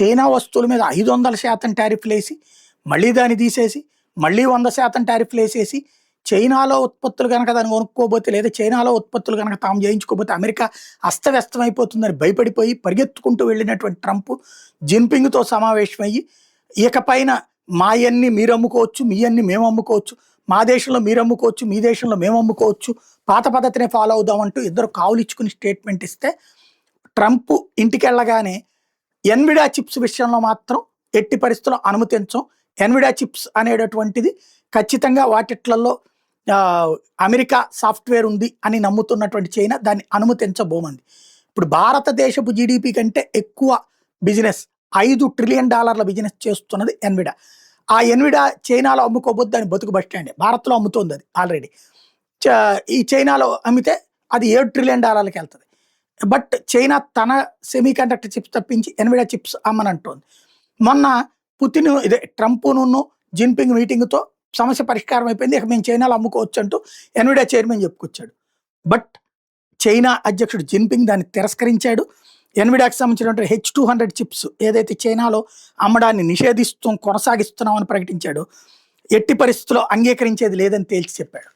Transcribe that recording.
China వస్తువుల మీద 500% టారిఫ్లు వేసి, మళ్ళీ దాన్ని తీసేసి, మళ్ళీ 100% టారిఫ్లు వేసేసి, చైనాలో ఉత్పత్తులు కనుక దాన్ని కొనుక్కోబోతే, లేదా చైనాలో ఉత్పత్తులు కనుక తాము చేయించుకోబోతే అమెరికా అస్తవ్యస్తమైపోతుందని భయపడిపోయి పరిగెత్తుకుంటూ వెళ్ళినటువంటి ట్రంప్ జిన్పింగ్తో సమావేశమయ్యి, ఇకపైన మాయన్ని మీరు అమ్ముకోవచ్చు, మీ అన్ని మేము అమ్ముకోవచ్చు, మా దేశంలో మీరు అమ్ముకోవచ్చు, మీ దేశంలో మేము అమ్ముకోవచ్చు, పాత పద్ధతినే ఫాలో అవుదామంటూ ఇద్దరు కావులిచ్చుకుని స్టేట్మెంట్ ఇస్తే, ట్రంప్ ఇంటికి వెళ్ళగానే ఎన్విడియా చిప్స్ విషయంలో మాత్రం ఎట్టి పరిస్థితుల్లో అనుమతించం, ఎన్విడియా చిప్స్ అనేటటువంటిది ఖచ్చితంగా వాటిట్లలో అమెరికా సాఫ్ట్వేర్ ఉంది అని నమ్ముతున్నటువంటి చైనా దాన్ని అనుమతించబోమంది. ఇప్పుడు భారతదేశపు జీడిపి కంటే ఎక్కువ బిజినెస్ $5 ట్రిలియన్ బిజినెస్ చేస్తున్నది ఎన్విడియా. ఆ ఎన్విడియా చైనాలో అమ్ముకోబోద్దు, దాని బతుకు బస్ స్టాండ్. భారత్లో అమ్ముతోంది అది ఆల్రెడీ. ఈ చైనాలో అమ్మితే అది $7 ట్రిలియన్ వెళ్తుంది. బట్ చైనా తన సెమీ కండక్టర్ చిప్స్ తప్పించి ఎన్విడియా చిప్స్ అమ్మనంటోంది. మొన్న పుతిన్ ట్రంప్ను జిన్పింగ్ మీటింగ్తో సమస్య పరిష్కారం అయిపోయింది, ఇక మేము చైనాలో అమ్ముకోవచ్చు అంటూ ఎన్విడియా చైర్మన్ చెప్పుకొచ్చాడు. బట్ చైనా అధ్యక్షుడు జిన్పింగ్ దాన్ని తిరస్కరించాడు. ఎన్విడియాకి సంబంధించినటువంటి H200 చిప్స్ ఏదైతే చైనాలో అమ్మడాన్ని కొనసాగిస్తున్నామని ప్రకటించాడో, ఎట్టి పరిస్థితుల్లో అంగీకరించేది లేదని తేల్చి చెప్పాడు.